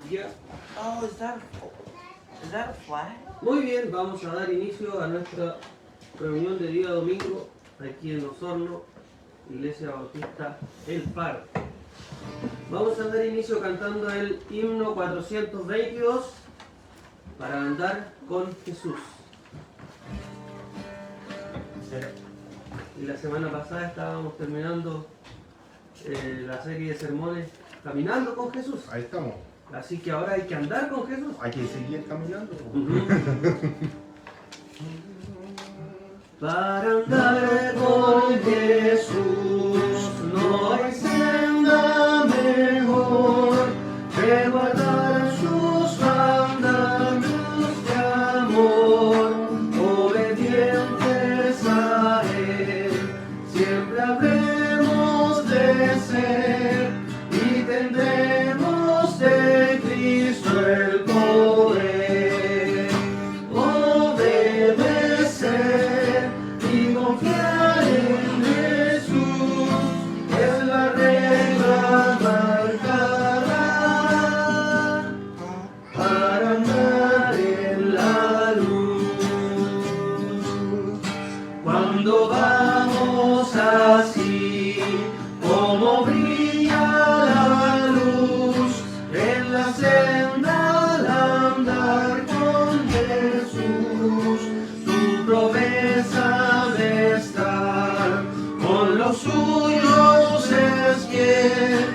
Ya. Oh, is that a flag? Muy bien, vamos a dar inicio a nuestra reunión de día domingo aquí en Osorno, Iglesia Bautista El Faro. Vamos a dar inicio cantando el himno 422 para andar con Jesús. Y la semana pasada estábamos terminando la serie de sermones Caminando con Jesús. Ahí estamos. Así que ahora hay que andar con Jesús. Hay que seguir caminando. Para andar con Jesús no hay senda mejor que guardar sus mandamientos de amor, obedientes a Él, siempre habremos de ser y tendremos de Cristo el poder. Obedecer y confiar en Jesús es la regla marcada para andar en la luz. Cuando vamos así, como brilla la luz en la senda al andar con Jesús, su promesa de estar con los suyos es que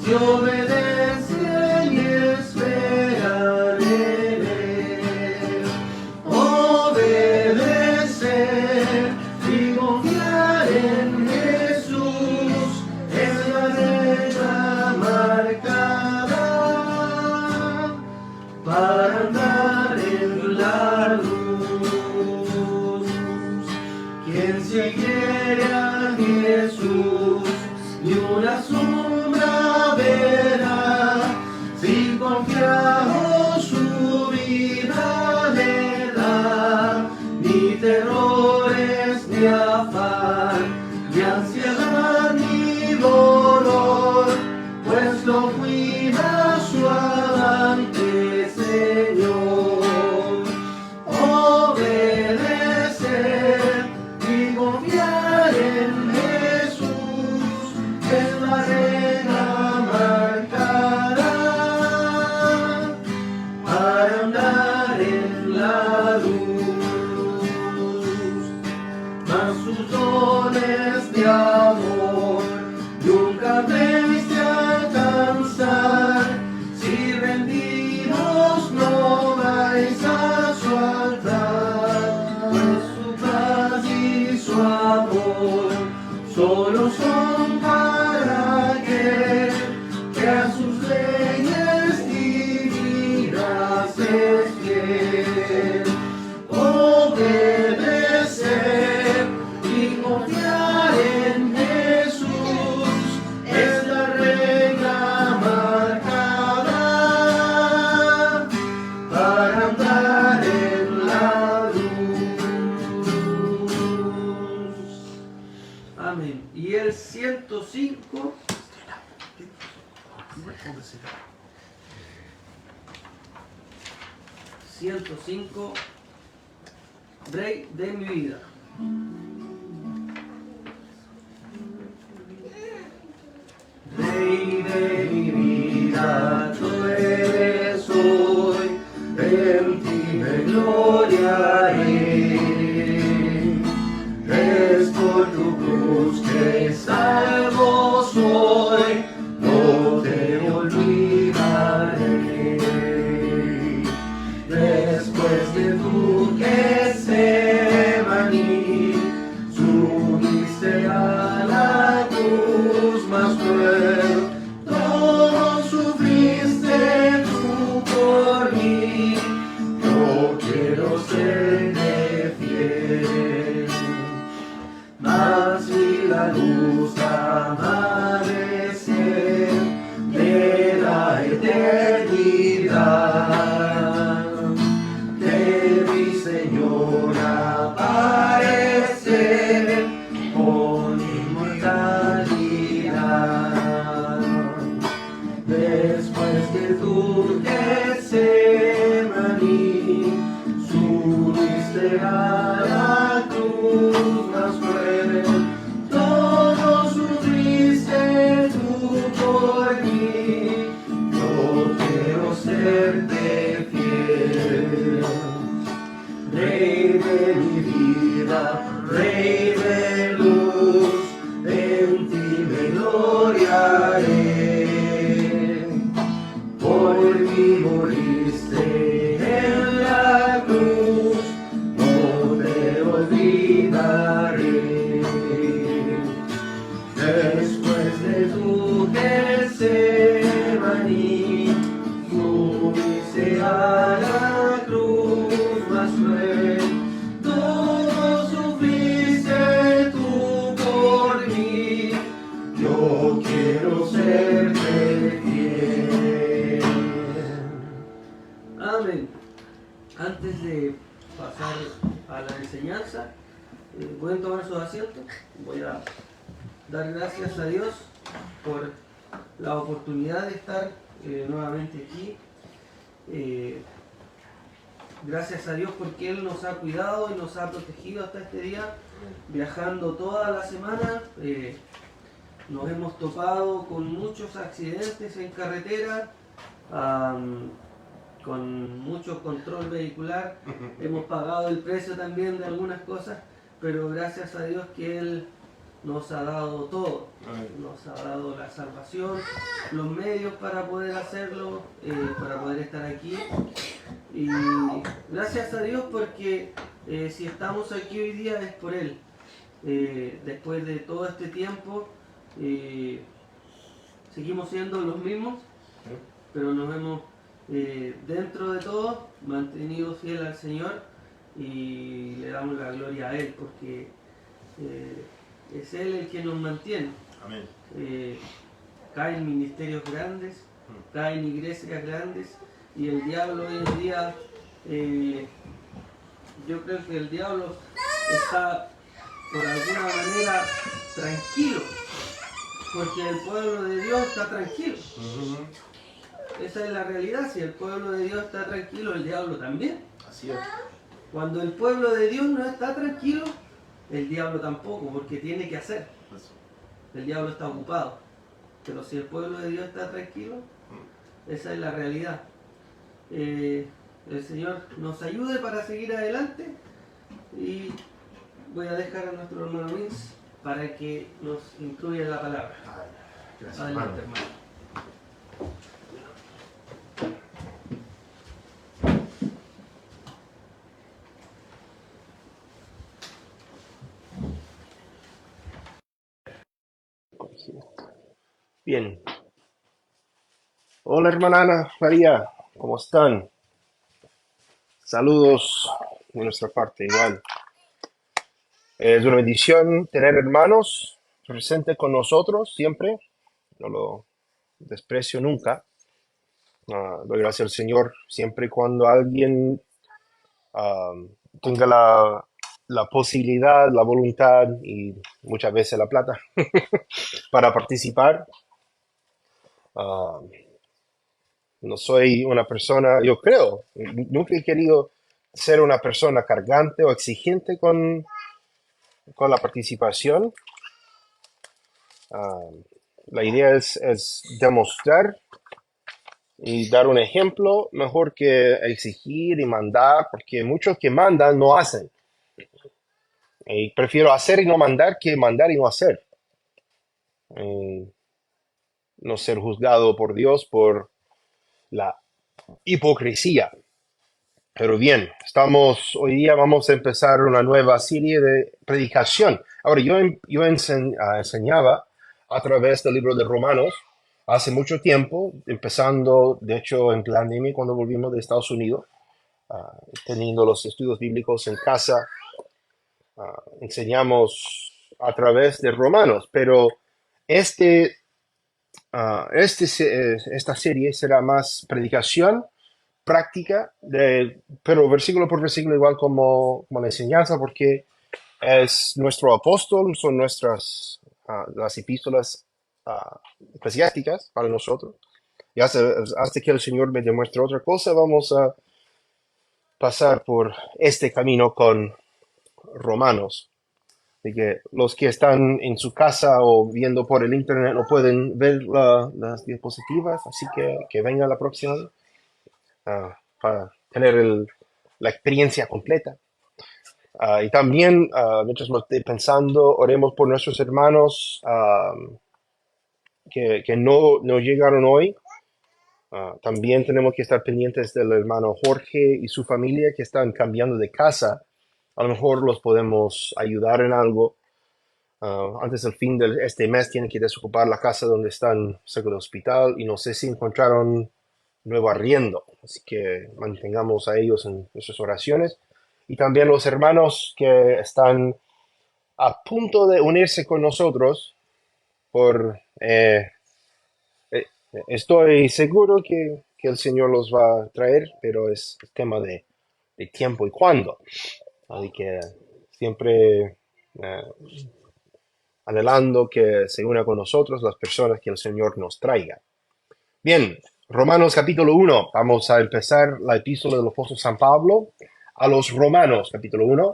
si obedecen y esperan en Él. Obedecer y confiar en Jesús es la regla marcada para andar en la luz. Quien siguiere a Jesús ni una sombra verá, sin confiado su vida le da, ni terrores ni afán, ni ansiedad ni dolor, pues lo cuida su amante Señor. Obedecer y confiar en Jesús es la regla marcada para andar en la luz. Mas sus dones de amor nunca habréis de alcanzar si rendidos no vais a su altar, pues su paz y su amor solo son para aquel que a sus leyes divinas es fiel. Obedecer y confiar en Jesús es la regla marcada para andar en la luz. Amén. Y el 105. 105, Rey de mi vida. Rey de mi vida, tú eres hoy, en ti me gloriaré. Es por tu cruz que salvo soy, no te olvidaré. Después de tu Getsemaní, subiste a la cruz más cruel, todo sufriste tú por mí, yo quiero serte fiel. Mas vi la luz amanecer de la eternidad, te vi, Señor, aparecer con inmortalidad. Después que tú te Después de tu Getsemaní, subiste a la cruz más cruel. Todo sufriste tú por mí. Yo quiero serte fiel. Amén. Antes de pasar a la enseñanza, pueden tomar sus asientos. Voy a dar gracias a Dios por la oportunidad de estar nuevamente aquí. Gracias a Dios porque Él nos ha cuidado y nos ha protegido hasta este día, viajando toda la semana. Nos hemos topado con muchos accidentes en carretera, con mucho control vehicular. Hemos pagado el precio también de algunas cosas, pero gracias a Dios que Él nos ha dado todo. Nos ha dado la salvación, los medios para poder hacerlo, para poder estar aquí. Y gracias a Dios porque si estamos aquí hoy día es por Él. Después de todo este tiempo seguimos siendo los mismos, pero nos hemos dentro de todo mantenido fiel al Señor y le damos la gloria a Él porque es Él el que nos mantiene. Amén. Caen ministerios grandes, caen iglesias grandes y el diablo hoy en día, yo creo que el diablo está por alguna manera tranquilo, porque el pueblo de Dios está tranquilo. Esa es la realidad. Si el pueblo de Dios está tranquilo, el diablo también. Así es. Cuando el pueblo de Dios no está tranquilo, el diablo tampoco, porque tiene que hacer. El diablo está ocupado. Pero si el pueblo de Dios está tranquilo, esa es la realidad. El Señor nos ayude para seguir adelante y voy a dejar a nuestro hermano Vince para que nos incluya en la palabra. Gracias, Adelante, hermano. hermano. Bien. Hola, hermana Ana María, ¿cómo están? Saludos de nuestra parte, igual. Es una bendición tener hermanos presentes con nosotros siempre. No lo desprecio nunca. Doy gracias al Señor siempre y cuando alguien ah, tenga la posibilidad, la voluntad y muchas veces la plata para participar. Ah, no soy una persona, yo creo, nunca he querido ser una persona cargante o exigente con la participación. Ah, la idea es demostrar y dar un ejemplo mejor que exigir y mandar, porque muchos que mandan no hacen. Y prefiero hacer y no mandar que mandar y no hacer. Y no ser juzgado por Dios por la hipocresía. Pero bien, hoy día vamos a empezar una nueva serie de predicación. Ahora, yo enseñaba a través del libro de Romanos hace mucho tiempo, empezando, de hecho, en pandemia cuando volvimos de Estados Unidos, teniendo los estudios bíblicos en casa, enseñamos a través de Romanos, pero esta serie será más predicación práctica, pero versículo por versículo, igual como la enseñanza, porque es nuestro apóstol, son las epístolas eclesiásticas para nosotros. Y hasta que el Señor me demuestre otra cosa, vamos a pasar por este camino con Romanos. Así que los que están en su casa o viendo por el internet no pueden ver las diapositivas, así que venga la próxima para tener la experiencia completa. Y también, mientras lo esté pensando, oremos por nuestros hermanos que no llegaron hoy. También tenemos que estar pendientes del hermano Jorge y su familia que están cambiando de casa. A lo mejor los podemos ayudar en algo. Antes del fin de este mes tienen que desocupar la casa donde están cerca del hospital y no sé si encontraron nuevo arriendo. Así que mantengamos a ellos en nuestras oraciones. Y también los hermanos que están a punto de unirse con nosotros por... eh, estoy seguro que el Señor los va a traer, pero es tema de tiempo y cuándo. Así que siempre anhelando que se una con nosotros las personas que el Señor nos traiga. Bien, Romanos capítulo 1. Vamos a empezar la epístola del apóstol San Pablo a los Romanos capítulo 1.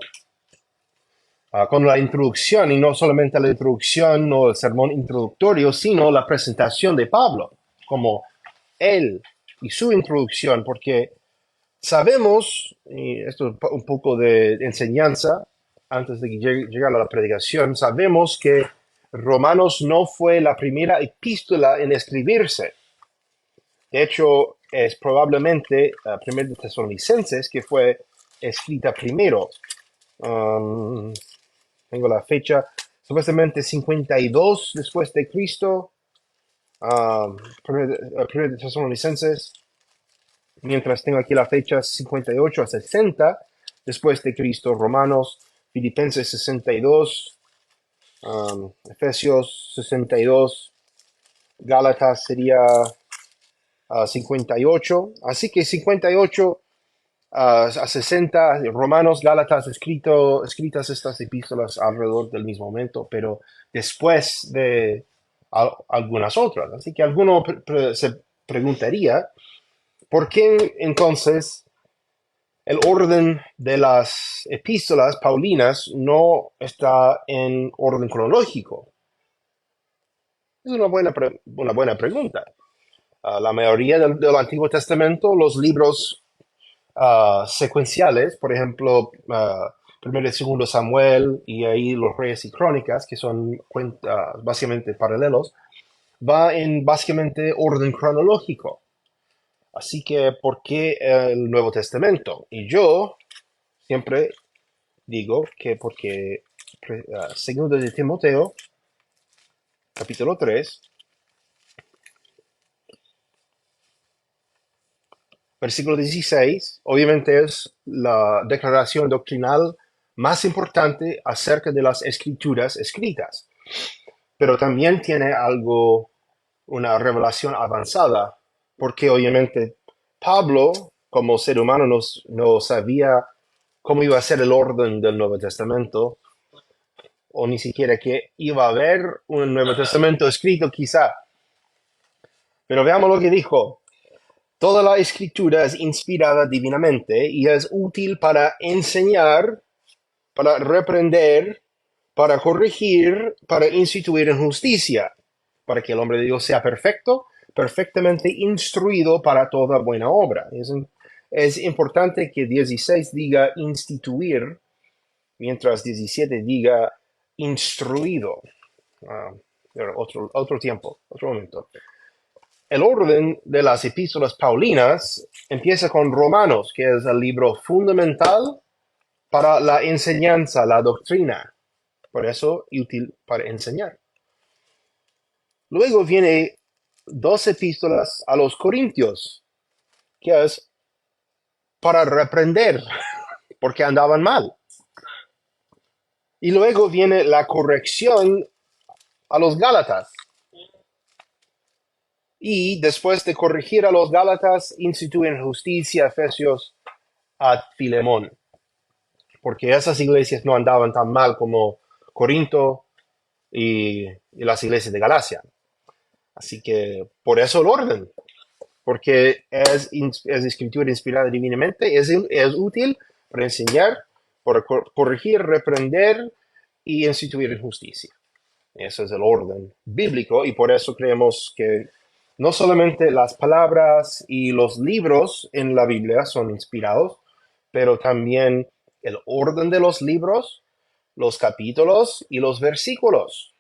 Con la introducción, y no solamente la introducción o el sermón introductorio, sino la presentación de Pablo, como él y su introducción, porque sabemos, y esto es un poco de enseñanza, antes de llegar a la predicación, sabemos que Romanos no fue la primera epístola en escribirse. De hecho, es probablemente Primera de Tesalonicenses que fue escrita primero. Tengo la fecha, supuestamente 52 después de Cristo, Primera de Tesalonicenses, mientras tengo aquí la fecha 58 a 60 después de Cristo, Romanos, Filipenses 62, Efesios 62, Gálatas sería 58, así que 58 a 60, Romanos, Gálatas, escritas estas epístolas alrededor del mismo momento, pero después de algunas otras. Así que alguno se preguntaría, ¿por qué entonces el orden de las epístolas paulinas no está en orden cronológico? Es una buena pregunta. La mayoría del Antiguo Testamento, los libros secuenciales, por ejemplo, primero y segundo Samuel y ahí los Reyes y Crónicas, que son básicamente paralelos, va en básicamente orden cronológico. Así que, ¿por qué el Nuevo Testamento? Y yo siempre digo que porque segundo de Timoteo, capítulo 3, versículo 16, obviamente es la declaración doctrinal más importante acerca de las escrituras escritas, pero también tiene algo, una revelación avanzada, porque obviamente Pablo, como ser humano, no sabía cómo iba a ser el orden del Nuevo Testamento, o ni siquiera que iba a haber un Nuevo Testamento escrito quizá. Pero veamos lo que dijo. Toda la escritura es inspirada divinamente y es útil para enseñar, para reprender, para corregir, para instituir en justicia, para que el hombre de Dios sea perfecto, perfectamente instruido para toda buena obra. Es importante que 16 diga instituir, mientras 17 diga instruido. Otro tiempo, otro momento. El orden de las epístolas paulinas empieza con Romanos, que es el libro fundamental para la enseñanza, la doctrina. Por eso, útil para enseñar. Luego viene dos epístolas a los Corintios, que es para reprender, porque andaban mal. Y luego viene la corrección a los Gálatas. Y después de corregir a los Gálatas, instituyen justicia, Efesios, a Filemón. Porque esas iglesias no andaban tan mal como Corinto y las iglesias de Galacia. Así que por eso el orden, porque es escritura inspirada divinamente, es útil para enseñar, para corregir, reprender y instituir en justicia. Ese es el orden bíblico y por eso creemos que no solamente las palabras y los libros en la Biblia son inspirados, pero también el orden de los libros, los capítulos y los versículos.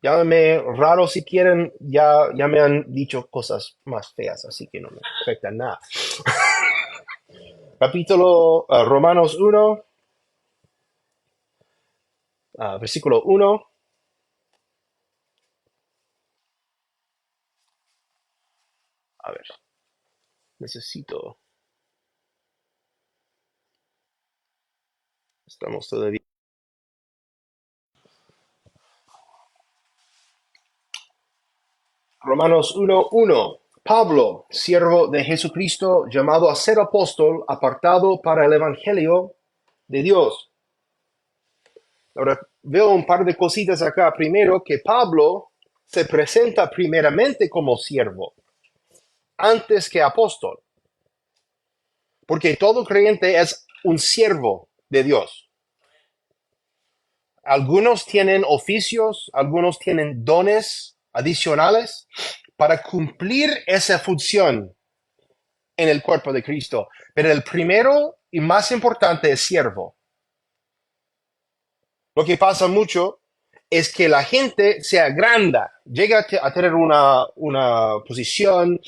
Llámame raro si quieren, ya me han dicho cosas más feas, así que no me afecta nada. Capítulo Romanos 1, versículo 1. A ver, necesito. Estamos todavía. Romanos 1:1. Pablo, siervo de Jesucristo, llamado a ser apóstol, apartado para el evangelio de Dios. Ahora veo un par de cositas acá. Primero, que Pablo se presenta primeramente como siervo, antes que apóstol, porque todo creyente es un siervo de Dios. Algunos tienen oficios, algunos tienen dones adicionales para cumplir esa función en el cuerpo de Cristo. Pero el primero y más importante es siervo. Lo que pasa mucho es que la gente se agranda, llega a tener una posición,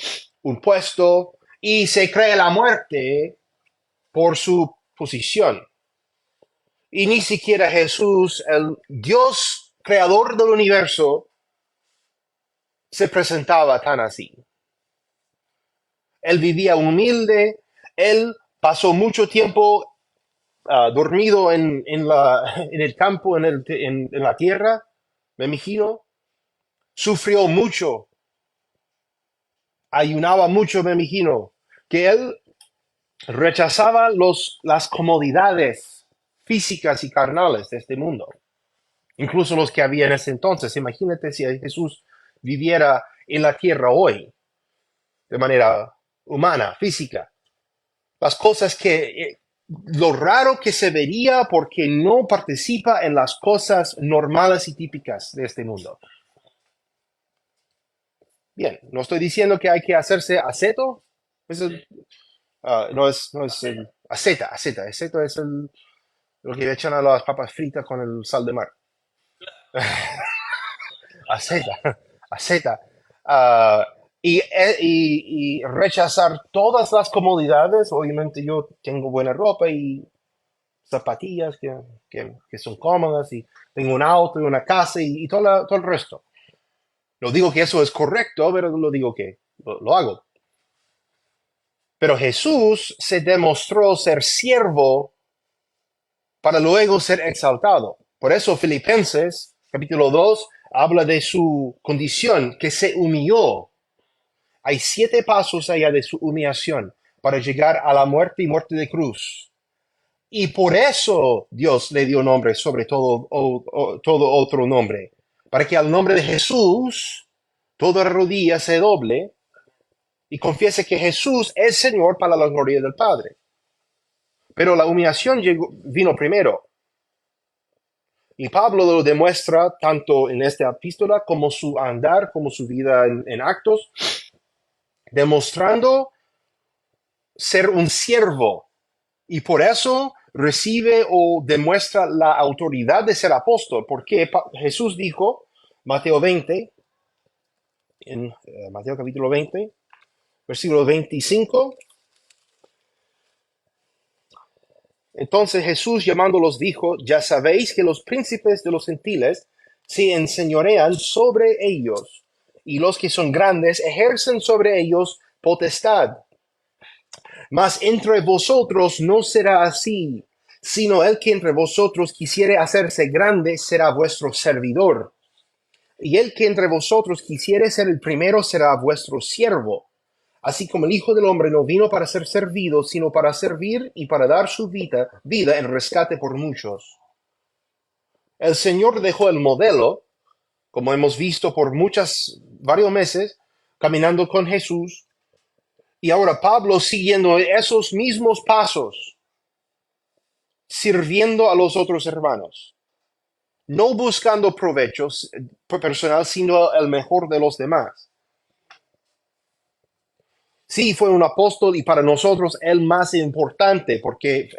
un puesto, y se cree la muerte por su posición. Y ni siquiera Jesús, el Dios creador del universo, se presentaba tan así. Él vivía humilde, él pasó mucho tiempo dormido en el campo, en la tierra, me imagino. Sufrió mucho, ayunaba mucho, me imagino. Que él rechazaba las comodidades físicas y carnales de este mundo. Incluso los que había en ese entonces. Imagínate si Jesús viviera en la tierra hoy, de manera humana, física. Las cosas lo raro que se vería porque no participa en las cosas normales y típicas de este mundo. Bien, no estoy diciendo que hay que hacerse asceto. No es asceta. Asceto es lo que echan a las papas fritas con el sal de mar. Asceta. Ah, y rechazar todas las comodidades. Obviamente yo tengo buena ropa y zapatillas que son cómodas y tengo un auto y una casa y todo el resto. No digo que eso es correcto, pero lo digo que lo hago. Pero Jesús se demostró ser siervo para luego ser exaltado. Por eso Filipenses, capítulo 2, habla de su condición, que se humilló. Hay 7 pasos allá de su humillación para llegar a la muerte y muerte de cruz. Y por eso Dios le dio nombre sobre todo otro nombre, para que al nombre de Jesús toda rodilla se doble y confiese que Jesús es Señor para la gloria del Padre. Pero la humillación vino primero. Y Pablo lo demuestra tanto en esta epístola como su andar, como su vida en Actos, demostrando ser un siervo. Y por eso recibe o demuestra la autoridad de ser apóstol, porque Jesús dijo, Mateo 20, en Mateo capítulo 20, versículo 25, entonces Jesús llamándolos dijo, ya sabéis que los príncipes de los gentiles se enseñorean sobre ellos, y los que son grandes ejercen sobre ellos potestad. Mas entre vosotros no será así, sino el que entre vosotros quisiere hacerse grande será vuestro servidor. Y el que entre vosotros quisiere ser el primero será vuestro siervo. Así como el Hijo del Hombre no vino para ser servido, sino para servir y para dar su vida en rescate por muchos. El Señor dejó el modelo, como hemos visto por varios meses, caminando con Jesús, y ahora Pablo siguiendo esos mismos pasos, sirviendo a los otros hermanos, no buscando provechos personal, sino el mejor de los demás. Sí, fue un apóstol y para nosotros el más importante, porque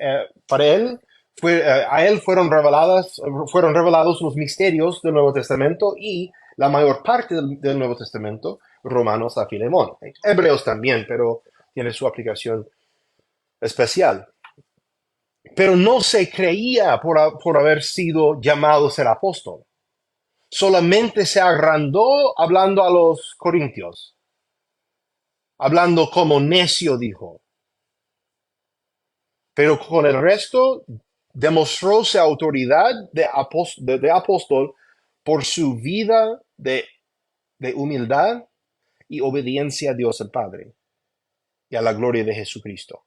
para él, a él fueron revelados los misterios del Nuevo Testamento y la mayor parte del Nuevo Testamento, Romanos a Filemón. Hebreos también, pero tiene su aplicación especial. Pero no se creía por haber sido llamado a ser apóstol. Solamente se agrandó hablando a los corintios, hablando como necio, dijo. Pero con el resto demostró su autoridad de apóstol por su vida de humildad y obediencia a Dios el Padre y a la gloria de Jesucristo.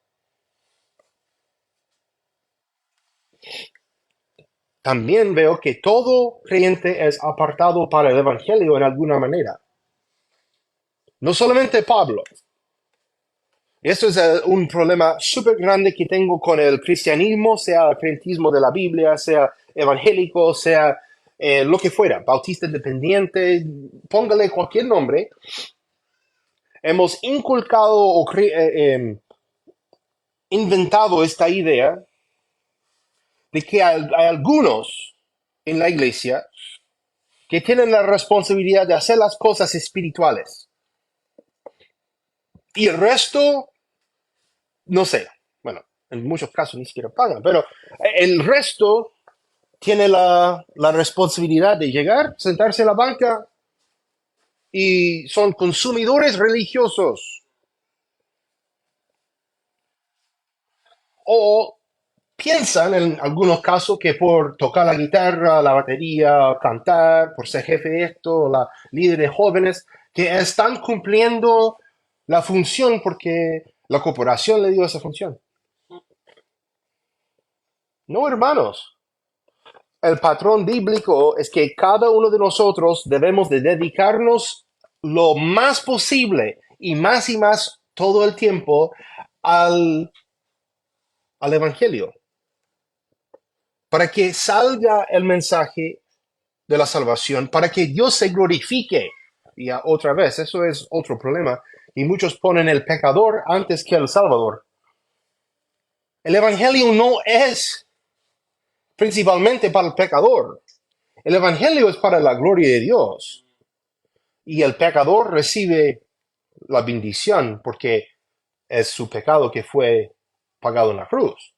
También veo que todo creyente es apartado para el Evangelio en alguna manera. No solamente Pablo. Esto es un problema súper grande que tengo con el cristianismo, sea el creentismo de la Biblia, sea evangélico, sea lo que fuera, bautista independiente, póngale cualquier nombre. Hemos inculcado o inventado esta idea de que hay algunos en la iglesia que tienen la responsabilidad de hacer las cosas espirituales. Y el resto, no sé, bueno, en muchos casos ni siquiera pagan, pero el resto tiene la responsabilidad de llegar, sentarse en la banca y son consumidores religiosos. O piensan en algunos casos que por tocar la guitarra, la batería, cantar, por ser jefe de esto, la líder de jóvenes, que están cumpliendo la función porque la corporación le dio esa función. No, hermanos. El patrón bíblico es que cada uno de nosotros debemos de dedicarnos lo más posible y más todo el tiempo al Evangelio, para que salga el mensaje de la salvación, para que Dios se glorifique. Y otra vez, eso es otro problema. Y muchos ponen el pecador antes que el Salvador. El Evangelio no es principalmente para el pecador. El Evangelio es para la gloria de Dios. Y el pecador recibe la bendición porque es su pecado que fue pagado en la cruz.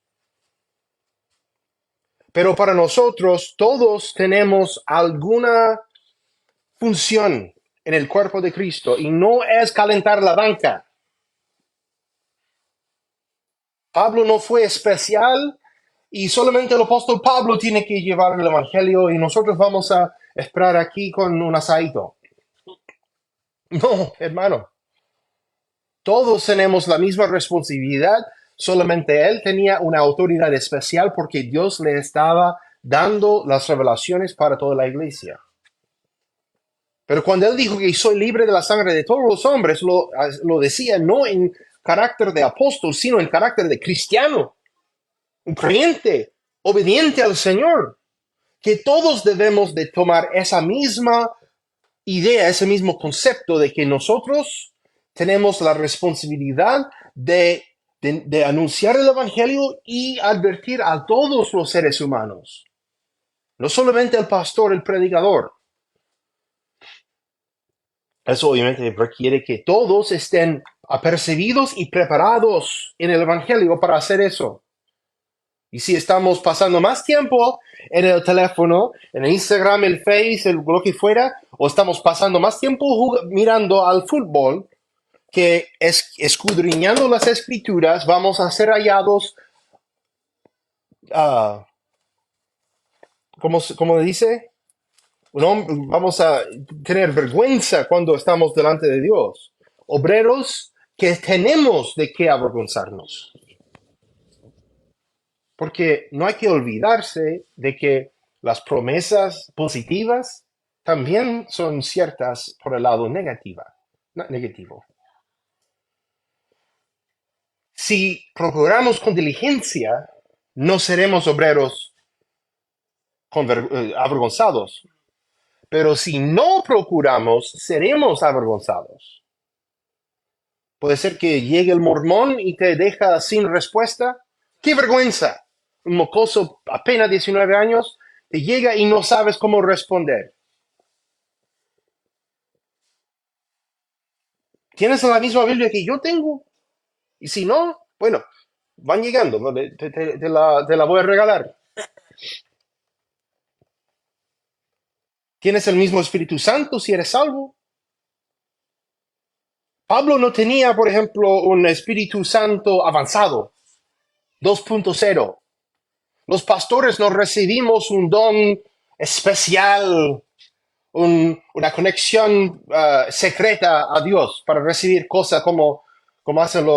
Pero para nosotros todos tenemos alguna función en el cuerpo de Cristo y no es calentar la banca. Pablo no fue especial y solamente el apóstol Pablo tiene que llevar el evangelio y nosotros vamos a esperar aquí con un asadito. No, hermano. Todos tenemos la misma responsabilidad, solamente él tenía una autoridad especial porque Dios le estaba dando las revelaciones para toda la iglesia. Pero cuando él dijo que soy libre de la sangre de todos los hombres, lo decía no en carácter de apóstol, sino en carácter de cristiano, un creyente, obediente al Señor, que todos debemos de tomar esa misma idea, ese mismo concepto de que nosotros tenemos la responsabilidad de anunciar el Evangelio y advertir a todos los seres humanos, no solamente al pastor, el predicador. Eso obviamente requiere que todos estén apercibidos y preparados en el Evangelio para hacer eso. Y si estamos pasando más tiempo en el teléfono, en el Instagram, el Face, lo que fuera, o estamos pasando más tiempo mirando al fútbol, que escudriñando las escrituras, vamos a ser hallados, ¿cómo dice? No, vamos a tener vergüenza cuando estamos delante de Dios. Obreros que tenemos de qué avergonzarnos. Porque no hay que olvidarse de que las positivas también son ciertas por el lado negativo. Si procuramos con diligencia, no seremos obreros avergonzados. Pero si no procuramos, seremos avergonzados. Puede ser que llegue el mormón y te deja sin respuesta. ¡Qué vergüenza! Un mocoso apenas 19 años te llega y no sabes cómo responder. ¿Tienes la misma Biblia que yo tengo? Y si no, bueno, van llegando, te la voy a regalar. ¿Tienes el mismo Espíritu Santo si eres salvo? Pablo no tenía, por ejemplo, un Espíritu Santo avanzado, 2.0. Los pastores no recibimos un don especial, una conexión secreta a Dios para recibir cosas como hacen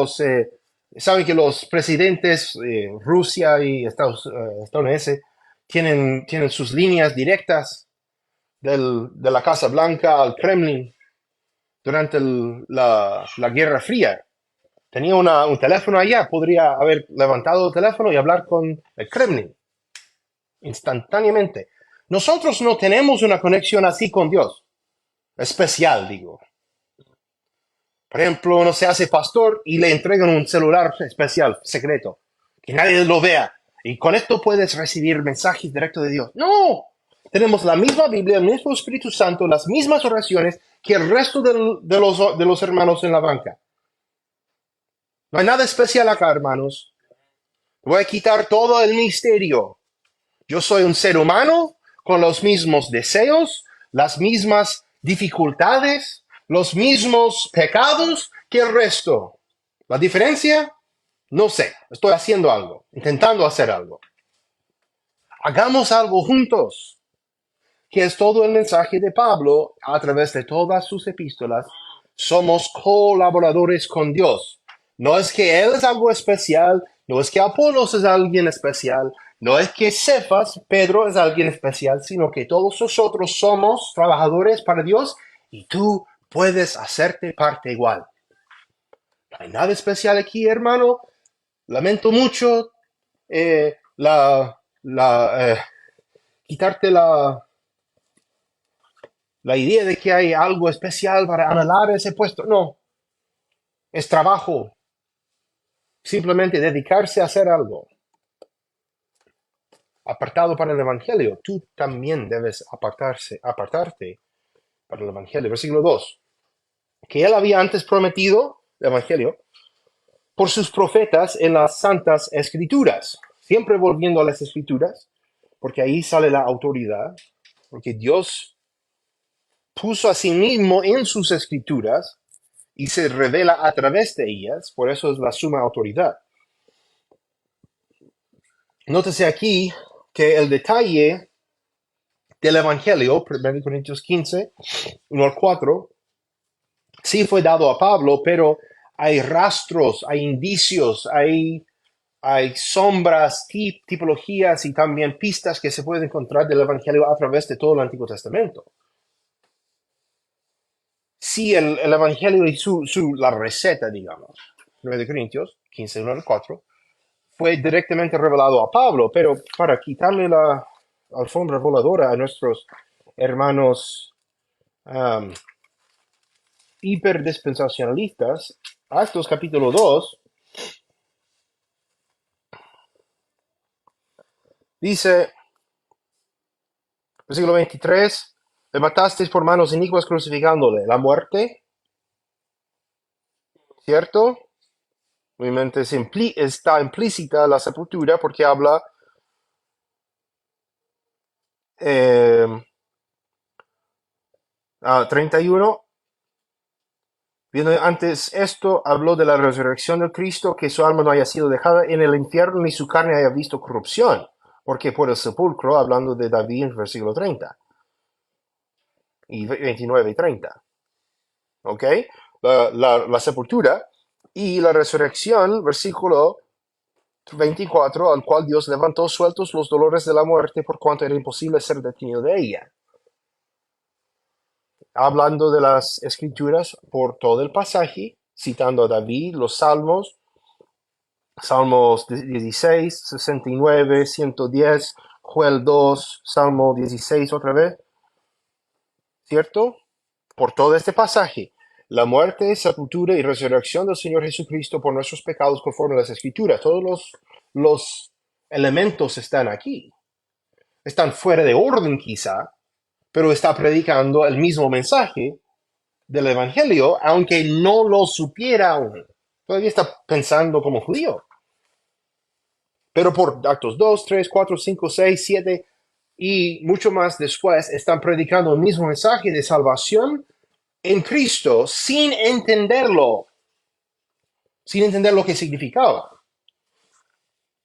saben que los presidentes, Rusia y estadounidenses, tienen sus líneas directas de la Casa Blanca al Kremlin durante la Guerra Fría. Tenía un teléfono allá, podría haber levantado el teléfono y hablar con el Kremlin instantáneamente. Nosotros no tenemos una conexión así con Dios, especial, digo. Por ejemplo, uno se hace pastor y le entregan un celular especial, secreto, que nadie lo vea. Y con esto puedes recibir mensajes directos de Dios. No, tenemos la misma Biblia, el mismo Espíritu Santo, las mismas oraciones que el resto de los hermanos en la banca. No hay nada especial acá, hermanos. Voy a quitar todo el misterio. Yo soy un ser humano con los mismos deseos, las mismas dificultades, los mismos pecados que el resto. ¿La diferencia? No sé. Estoy haciendo algo, intentando hacer algo. Hagamos algo juntos, que es todo el mensaje de Pablo a través de todas sus epístolas. Somos colaboradores con Dios. No es que Él es algo especial, no es que Apolos es alguien especial, no es que Cefas, Pedro, es alguien especial, sino que todos nosotros somos trabajadores para Dios y tú puedes hacerte parte igual. No hay nada especial aquí, hermano. Lamento mucho quitarte la idea de que hay algo especial para anhelar ese puesto. No, es trabajo. Simplemente dedicarse a hacer algo. Apartado para el Evangelio. Tú también debes apartarte para el Evangelio. Versículo 2. Que él había antes prometido, el Evangelio, por sus profetas en las santas escrituras. Siempre volviendo a las escrituras, porque ahí sale la autoridad, porque Dios puso a sí mismo en sus escrituras y se revela a través de ellas, por eso es la suma autoridad. Nótese aquí que el detalle del Evangelio, 1 Corintios 15, 1 al 4, sí fue dado a Pablo, pero hay rastros, hay indicios, hay sombras, tipologías y también pistas que se pueden encontrar del Evangelio a través de todo el Antiguo Testamento. Sí, el Evangelio y la receta, digamos, 9 Corintios 15, 1 al 4, fue directamente revelado a Pablo, pero para quitarle la alfombra voladora a nuestros hermanos hiperdispensacionalistas, Actos capítulo 2, dice, versículo 23, le matasteis por manos inicuas crucificándole. La muerte, ¿cierto? Obviamente está implícita la sepultura porque habla 31. Viendo antes esto, habló de la resurrección del Cristo, que su alma no haya sido dejada en el infierno, ni su carne haya visto corrupción, porque por el sepulcro, hablando de David en versículo 30, y 29 y 30. ¿Ok? La sepultura y la resurrección, versículo 24, al cual Dios levantó sueltos los dolores de la muerte, por cuanto era imposible ser detenido de ella. Hablando de las escrituras por todo el pasaje, citando a David, los salmos, Salmos 16, 69, 110, Joel 2, Salmo 16 otra vez, ¿cierto? Por todo este pasaje, la muerte, sepultura y resurrección del Señor Jesucristo por nuestros pecados conforme a las escrituras, todos los elementos están aquí. Están fuera de orden quizá, pero está predicando el mismo mensaje del Evangelio, aunque no lo supiera aún. Todavía está pensando como judío. Pero por Actos 2, 3, 4, 5, 6, 7 y mucho más después están predicando el mismo mensaje de salvación en Cristo sin entenderlo, sin entender lo que significaba.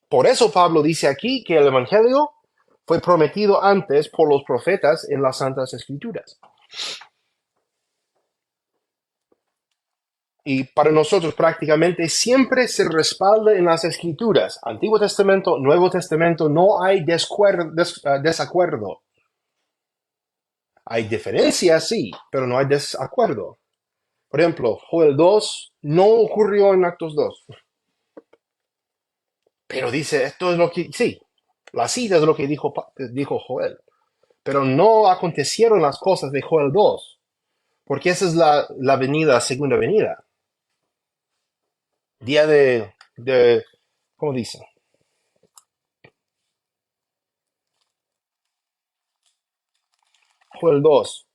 Por eso Pablo dice aquí que el Evangelio fue prometido antes por los profetas en las Santas Escrituras. Y para nosotros prácticamente siempre se respalda en las Escrituras. Antiguo Testamento, Nuevo Testamento, no hay desacuerdo. Hay diferencias, sí, pero no hay desacuerdo. Por ejemplo, Joel 2 no ocurrió en Actos 2. Pero dice, esto es lo que, sí, la cita es lo que dijo Joel. Pero no acontecieron las cosas de Joel 2, porque esa es la segunda venida. Día de ¿cómo dice? Joel 2.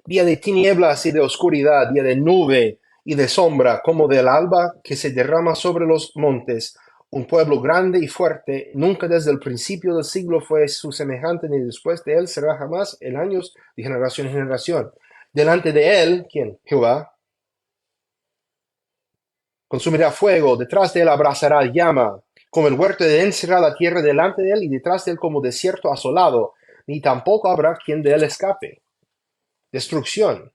Día de tinieblas y de oscuridad, día de nube y de sombra, como del alba que se derrama sobre los montes. Un pueblo grande y fuerte, nunca desde el principio del siglo fue su semejante, ni después de él será jamás en años de generación en generación. Delante de él, ¿quién? Jehová. Consumirá fuego, detrás de él abrazará llama, como el huerto de él será la tierra delante de él, y detrás de él como desierto asolado, ni tampoco habrá quien de él escape. Destrucción.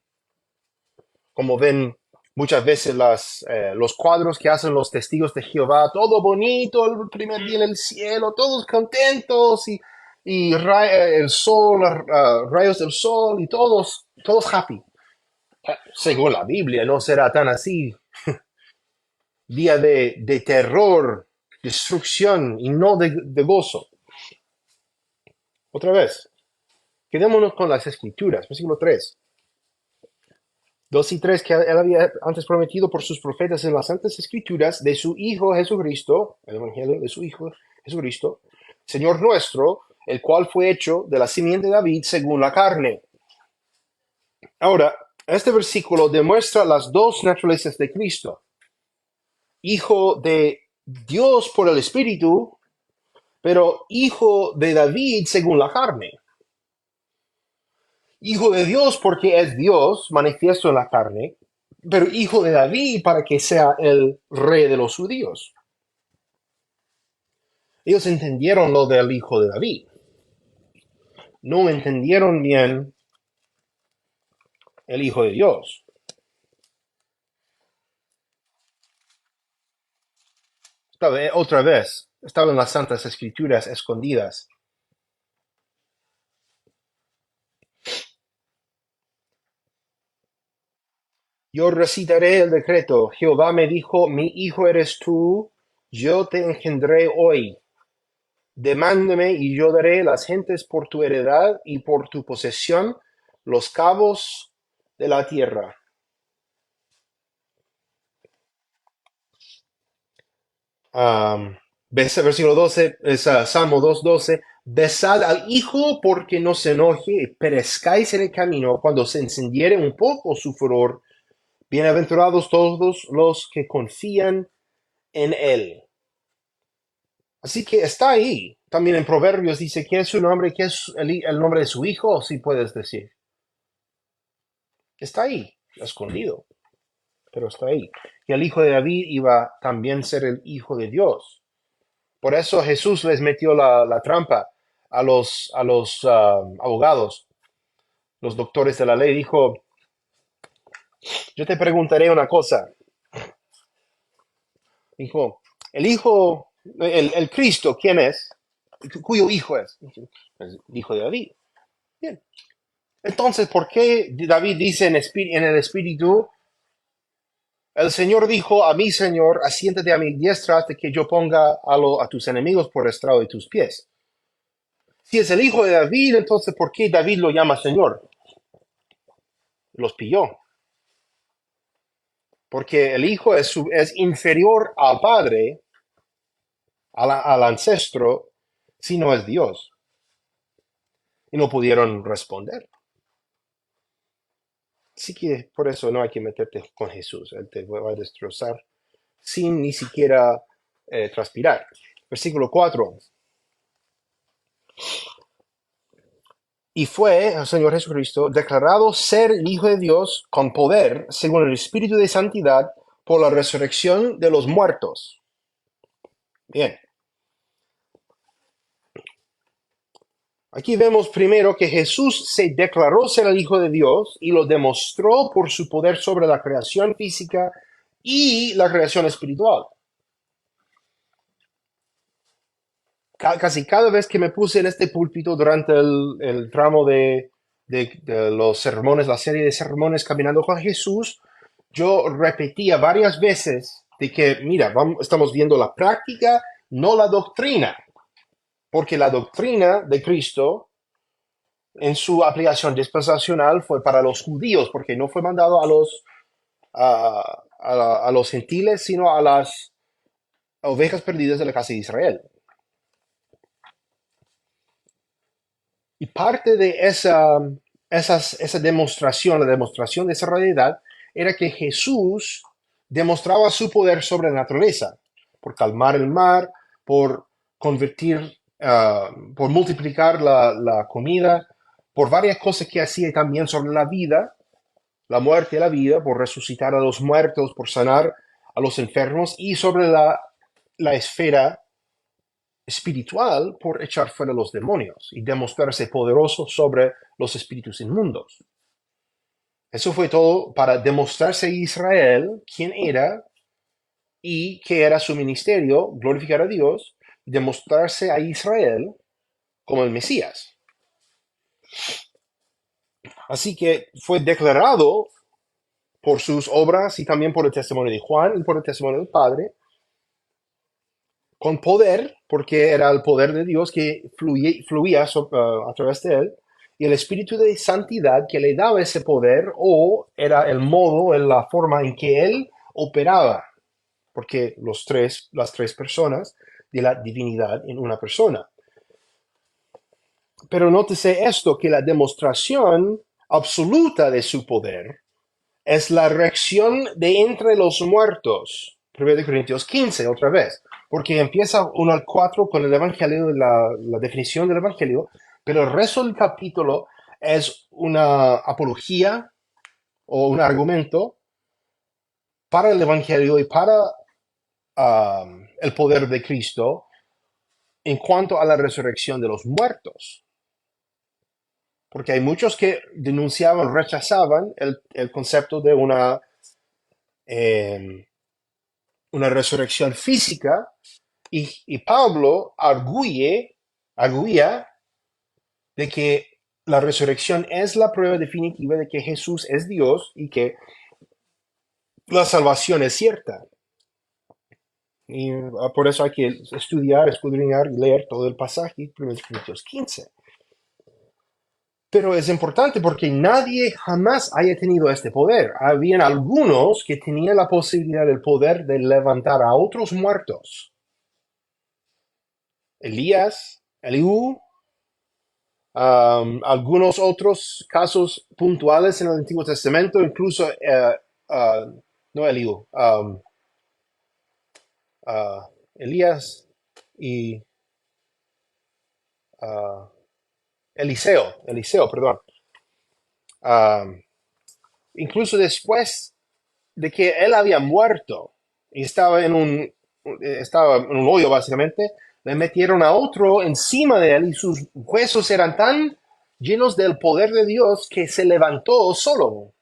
Como ven muchas veces los cuadros que hacen los testigos de Jehová, todo bonito, el primer día en el cielo, todos contentos, y el sol, rayos del sol, y todos happy. Según la Biblia, no será tan así. Día de terror, destrucción, y no de gozo. Otra vez, quedémonos con las escrituras, versículo 3. 2 y 3 que él había antes prometido por sus profetas en las Santas Escrituras de su Hijo Jesucristo, el Evangelio de su Hijo Jesucristo, Señor nuestro, el cual fue hecho de la simiente de David según la carne. Ahora, este versículo demuestra las dos naturalezas de Cristo. Hijo de Dios por el Espíritu, pero hijo de David según la carne. Hijo de Dios porque es Dios manifiesto en la carne, pero hijo de David para que sea el rey de los judíos. Ellos entendieron lo del hijo de David. No entendieron bien el hijo de Dios. Otra vez, estaban las santas escrituras escondidas. Yo recitaré el decreto. Jehová me dijo, mi hijo eres tú, yo te engendré hoy. Demándeme y yo daré las gentes por tu heredad y por tu posesión los cabos de la tierra. Versículo 12, Salmo 2:12. Besad al hijo porque no se enoje y perezcáis en el camino cuando se encendiere un poco su furor. Bienaventurados todos los que confían en él. Así que está ahí. También en Proverbios dice, ¿qué es su nombre? ¿Qué es el nombre de su hijo? Si puedes decir. Está ahí, escondido, pero está ahí. Y el hijo de David iba también a ser el hijo de Dios. Por eso Jesús les metió la trampa a los abogados, los doctores de la ley. Dijo, yo te preguntaré una cosa. Dijo, el Cristo, ¿quién es? ¿Cuyo hijo es? El hijo de David. Bien. Entonces, ¿por qué David dice en el Espíritu, el Señor dijo a mi Señor, asiéntate a mi diestra hasta que yo ponga a tus enemigos por estrado de tus pies? Si es el hijo de David, entonces ¿por qué David lo llama Señor? Los pilló. Porque el hijo es inferior al padre, al ancestro, si no es Dios. Y no pudieron responder. Así que por eso no hay que meterte con Jesús. Él te va a destrozar sin ni siquiera transpirar. Versículo 4. y fue el Señor Jesucristo declarado ser el Hijo de Dios con poder, según el Espíritu de Santidad, por la resurrección de los muertos. Bien. Aquí vemos primero que Jesús se declaró ser el Hijo de Dios y lo demostró por su poder sobre la creación física y la creación espiritual. Casi cada vez que me puse en este púlpito durante el tramo de los sermones, la serie de sermones Caminando con Jesús, yo repetía varias veces de que, mira, estamos viendo la práctica, no la doctrina, porque la doctrina de Cristo en su aplicación dispensacional fue para los judíos, porque no fue mandado a los gentiles, sino a las ovejas perdidas de la casa de Israel. Y parte de esa demostración, la demostración de esa realidad, era que Jesús demostraba su poder sobre la naturaleza, por calmar el mar, por convertir, por multiplicar la comida, por varias cosas que hacía también sobre la vida, la muerte y la vida, por resucitar a los muertos, por sanar a los enfermos, y sobre la esfera espiritual por echar fuera los demonios y demostrarse poderoso sobre los espíritus inmundos. Eso fue todo para demostrarse a Israel quién era y qué era su ministerio, glorificar a Dios, demostrarse a Israel como el Mesías. Así que fue declarado por sus obras y también por el testimonio de Juan y por el testimonio del Padre, con poder, porque era el poder de Dios que fluía a través de él, y el Espíritu de Santidad que le daba ese poder, o era el modo, la forma en que él operaba, porque las tres personas de la divinidad en una persona. Pero nótese esto, que la demostración absoluta de su poder es la reacción de entre los muertos. 1 Corintios 15, otra vez, porque empieza 1 al 4 con el Evangelio, la definición del Evangelio, pero el resto del capítulo es una apología o un argumento para el Evangelio y para el poder de Cristo en cuanto a la resurrección de los muertos. Porque hay muchos que denunciaban, rechazaban el concepto de una resurrección física, y Pablo arguía de que la resurrección es la prueba definitiva de que Jesús es Dios y que la salvación es cierta. Y por eso hay que estudiar, escudriñar y leer todo el pasaje, 1 Corintios 15. Pero es importante porque nadie jamás haya tenido este poder. Habían algunos que tenían la posibilidad del poder de levantar a otros muertos. Elías, Eliú, algunos otros casos puntuales en el Antiguo Testamento, incluso, no Eliú, Elías y Eliseo, perdón. Incluso después de que él había muerto y estaba en un hoyo básicamente, le metieron a otro encima de él y sus huesos eran tan llenos del poder de Dios que se levantó solo.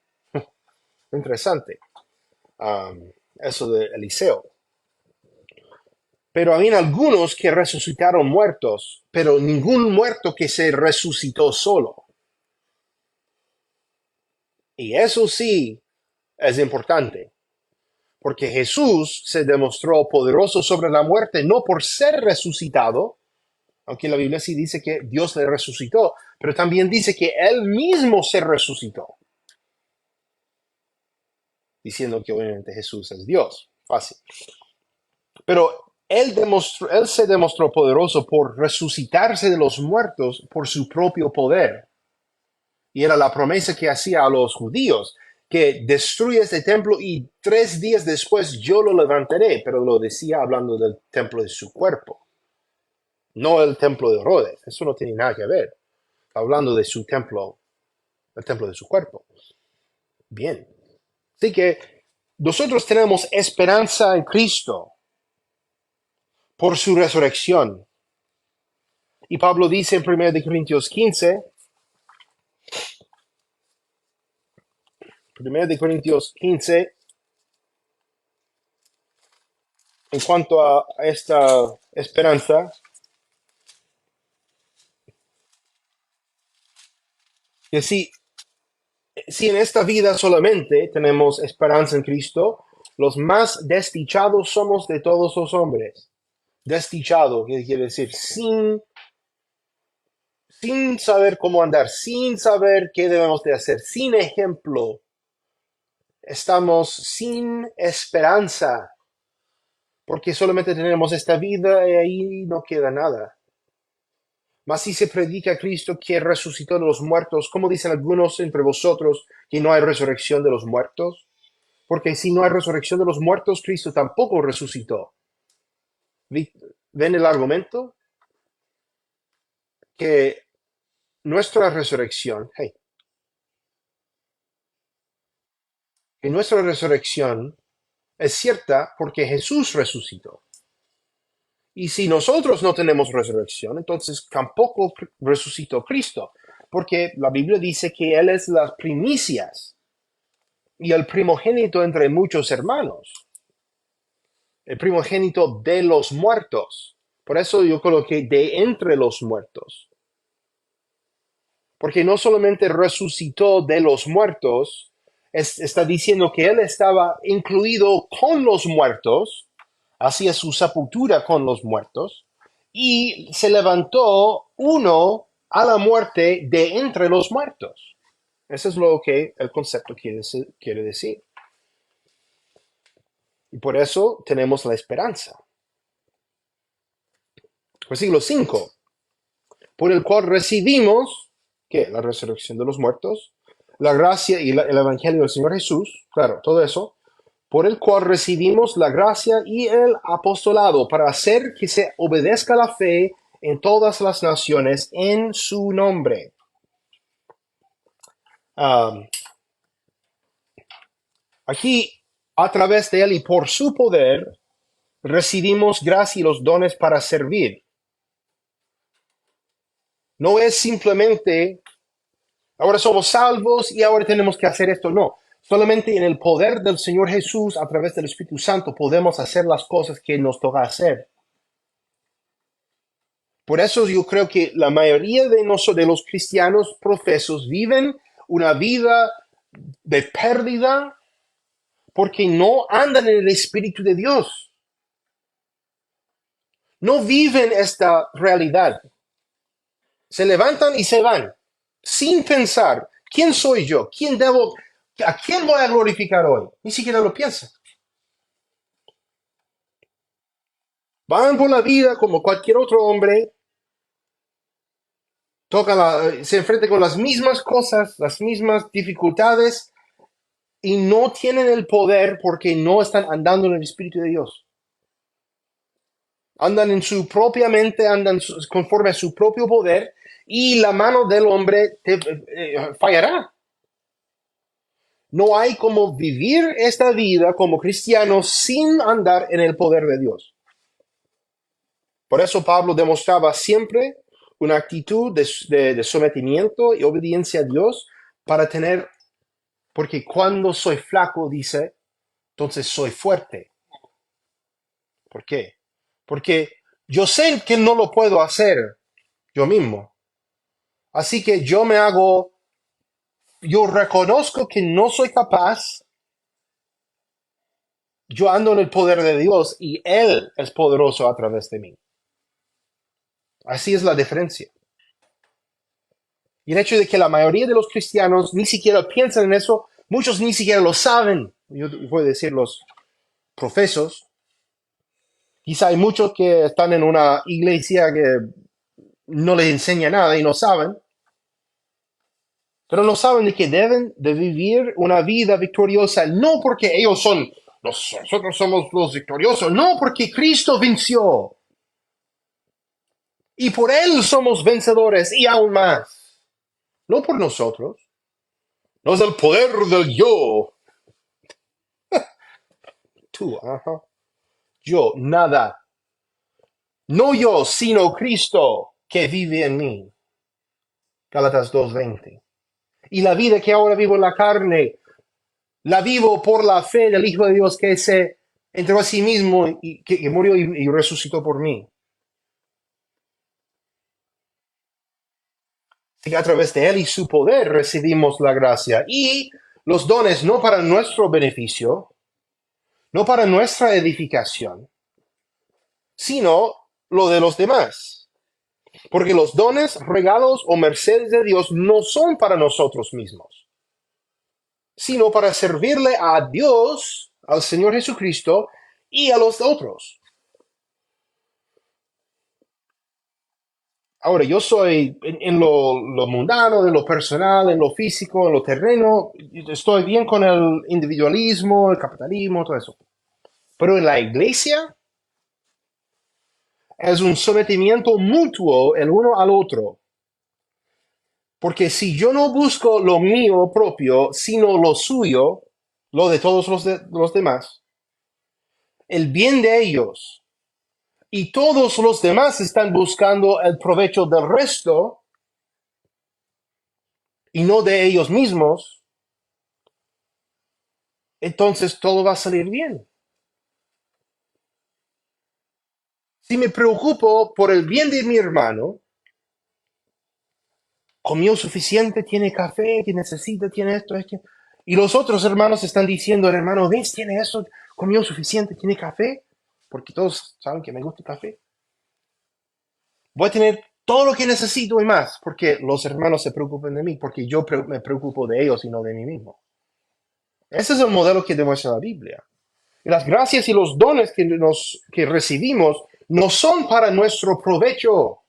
Interesante. Eso de Eliseo. Pero había algunos que resucitaron muertos, pero ningún muerto que se resucitó solo. Y eso sí es importante, porque Jesús se demostró poderoso sobre la muerte no por ser resucitado, aunque la Biblia sí dice que Dios le resucitó, pero también dice que Él mismo se resucitó, diciendo que obviamente Jesús es Dios. Fácil. Pero Él se demostró poderoso por resucitarse de los muertos por su propio poder. Y era la promesa que hacía a los judíos, que destruye este templo y 3 días después yo lo levantaré, pero lo decía hablando del templo de su cuerpo, no el templo de Herodes. Eso no tiene nada que ver. hablando de su templo, el templo de su cuerpo. Bien. Así que nosotros tenemos esperanza en Cristo por su resurrección. Y Pablo dice en 1 Corintios 15, 1 Corintios 15, en cuanto a esta esperanza, que si en esta vida solamente tenemos esperanza en Cristo, los más desdichados somos de todos los hombres. Desdichado, ¿qué quiere decir? Sin saber cómo andar, sin saber qué debemos de hacer, sin ejemplo. Estamos sin esperanza, porque solamente tenemos esta vida y ahí no queda nada. Mas si se predica a Cristo que resucitó de los muertos, ¿cómo dicen algunos entre vosotros que no hay resurrección de los muertos? Porque si no hay resurrección de los muertos, Cristo tampoco resucitó. ¿Ven el argumento? Que nuestra resurrección, que nuestra resurrección es cierta porque Jesús resucitó. Y si nosotros no tenemos resurrección, entonces tampoco resucitó Cristo, porque la Biblia dice que Él es las primicias y el primogénito entre muchos hermanos, el primogénito de los muertos. Por eso yo coloqué de entre los muertos, porque no solamente resucitó de los muertos, está diciendo que Él estaba incluido con los muertos, hacía su sepultura con los muertos, y se levantó uno a la muerte de entre los muertos. Eso es lo que el concepto quiere decir. Y por eso tenemos la esperanza. Versículo 5. Por el cual recibimos, ¿qué? La resurrección de los muertos, la gracia y el evangelio del Señor Jesús, claro, todo eso, por el cual recibimos la gracia y el apostolado para hacer que se obedezca la fe en todas las naciones en su nombre. Aquí, a través de él y por su poder, recibimos gracia y los dones para servir. No es simplemente, ahora somos salvos y ahora tenemos que hacer esto, no. Solamente en el poder del Señor Jesús, a través del Espíritu Santo, podemos hacer las cosas que nos toca hacer. Por eso yo creo que la mayoría de los cristianos profesos viven una vida de pérdida porque no andan en el Espíritu de Dios. No viven esta realidad. Se levantan y se van, sin pensar, ¿quién soy yo? ¿A quién voy a glorificar hoy? Ni siquiera lo piensan. Van por la vida como cualquier otro hombre, se enfrentan con las mismas cosas, las mismas dificultades, y no tienen el poder porque no están andando en el Espíritu de Dios. Andan en su propia mente, andan conforme a su propio poder, y la mano del hombre fallará. No hay como vivir esta vida como cristiano sin andar en el poder de Dios. Por eso Pablo demostraba siempre una actitud de sometimiento y obediencia a Dios para tener, porque cuando soy flaco, dice, entonces soy fuerte. ¿Por qué? Porque yo sé que no lo puedo hacer yo mismo. Así que yo reconozco que no soy capaz, yo ando en el poder de Dios y Él es poderoso a través de mí. Así es la diferencia. Y el hecho de que la mayoría de los cristianos ni siquiera piensan en eso, muchos ni siquiera lo saben, yo voy a decir los profesos. Quizá hay muchos que están en una iglesia que no les enseña nada y no saben, pero no saben de que deben de vivir una vida victoriosa, no porque nosotros somos los victoriosos, no, porque Cristo venció. Y por Él somos vencedores y aún más. no por nosotros. No es el poder del yo. Tú, ajá. Yo, nada. No yo, sino Cristo que vive en mí. Gálatas 2:20. Y la vida que ahora vivo en la carne, la vivo por la fe del Hijo de Dios que se entregó a sí mismo y que murió y resucitó por mí. Así que a través de Él y su poder recibimos la gracia y los dones no para nuestro beneficio, no para nuestra edificación, sino lo de los demás. Porque los dones, regalos o mercedes de Dios no son para nosotros mismos, sino para servirle a Dios, al Señor Jesucristo y a los otros. Ahora, yo soy en lo mundano, en lo personal, en lo físico, en lo terreno, estoy bien con el individualismo, el capitalismo, todo eso. Pero en la iglesia es un sometimiento mutuo el uno al otro. Porque si yo no busco lo mío propio, sino lo suyo, lo de todos los demás, el bien de ellos, y todos los demás están buscando el provecho del resto y no de ellos mismos, entonces todo va a salir bien. Si me preocupo por el bien de mi hermano, comió suficiente, tiene café, que necesita, tiene esto, y los otros hermanos están diciendo, hermano, ¿ves? Tiene eso, comió suficiente, tiene café, porque todos saben que me gusta el café. Voy a tener todo lo que necesito y más, porque los hermanos se preocupan de mí, porque yo me preocupo de ellos y no de mí mismo. Ese es el modelo que demuestra la Biblia. Y las gracias y los dones que recibimos no son para nuestro provecho.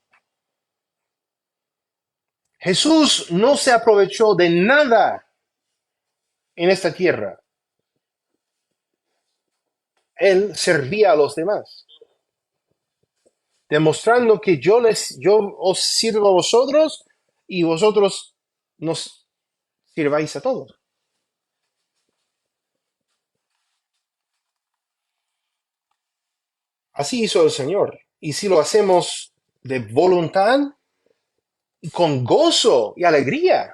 Jesús no se aprovechó de nada en esta tierra. Él servía a los demás, demostrando que yo os sirvo a vosotros y vosotros nos sirváis a todos. Así hizo el Señor. Y si lo hacemos de voluntad y con gozo y alegría,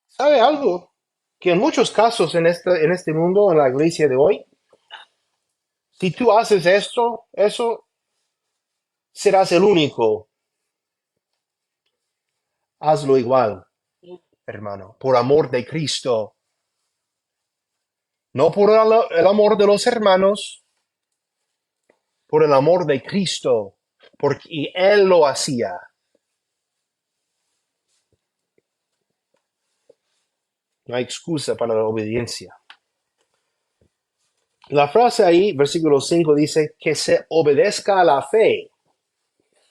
¿sabe algo? Que en muchos casos en este mundo, en la iglesia de hoy, si tú haces eso, serás el único. Hazlo igual, hermano, por amor de Cristo. No por el amor de los hermanos, por el amor de Cristo, porque Él lo hacía. No hay excusa para la obediencia. La frase ahí, versículo 5, dice que se obedezca a la fe.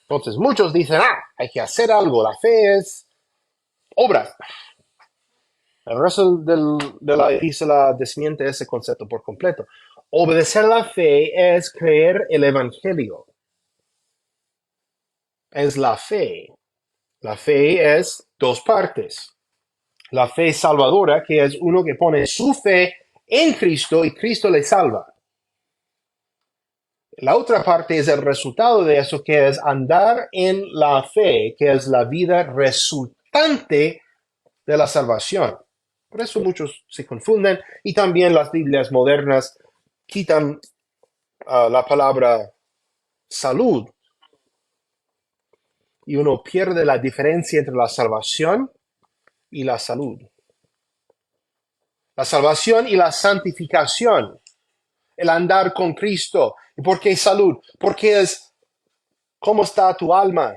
Entonces muchos dicen, hay que hacer algo, la fe es obra. El resto de la epístola desmiente ese concepto por completo. Obedecer la fe es creer el evangelio. Es la fe. La fe es dos partes. La fe salvadora, que es uno que pone su fe en Cristo y Cristo le salva. La otra parte es el resultado de eso, que es andar en la fe, que es la vida resultante de la salvación. Por eso muchos se confunden y también las Biblias modernas quitan la palabra salud y uno pierde la diferencia entre la salvación y la salud. La salvación y la santificación, el andar con Cristo. ¿Y por qué salud? Porque es cómo está tu alma.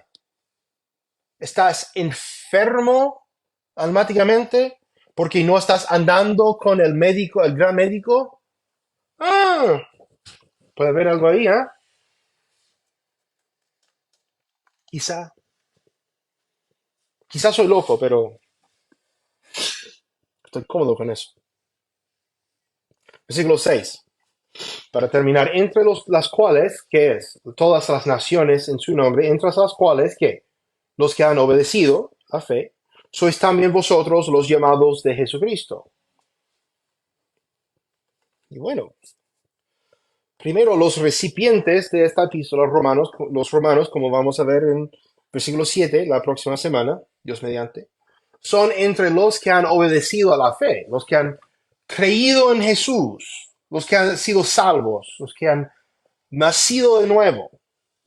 ¿Estás enfermo almáticamente porque no estás andando con el médico, el gran médico? Puede haber algo ahí, ¿eh? Quizá soy loco, pero estoy cómodo con eso. Versículo 6. Para terminar, entre las cuales, ¿qué es? Todas las naciones en su nombre, entre las cuales, ¿qué? los que han obedecido la fe, sois también vosotros los llamados de Jesucristo. Y bueno, primero los recipientes de esta epístola, los romanos, como vamos a ver en versículo 7, la próxima semana, Dios mediante, son entre los que han obedecido a la fe, los que han creído en Jesús, los que han sido salvos, los que han nacido de nuevo.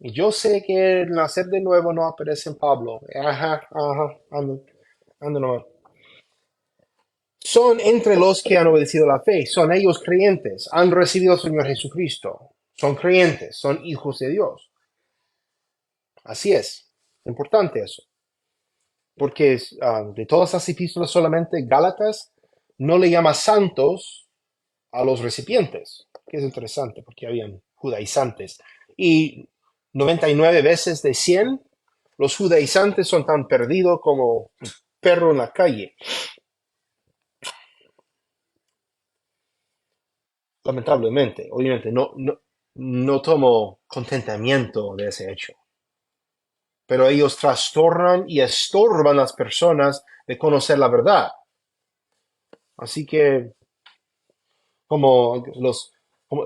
Y yo sé que el nacer de nuevo no aparece en Pablo. Ando nomás. Son entre los que han obedecido la fe, son ellos creyentes, han recibido al Señor Jesucristo, son creyentes, son hijos de Dios. Así es importante eso, porque de todas las epístolas solamente Gálatas no le llama santos a los recipientes, que es interesante porque habían judaizantes. Y 99 veces de 100, los judaizantes son tan perdidos como un perro en la calle. Lamentablemente, obviamente, no tomo contentamiento de ese hecho, pero ellos trastornan y estorban a las personas de conocer la verdad. Así que, como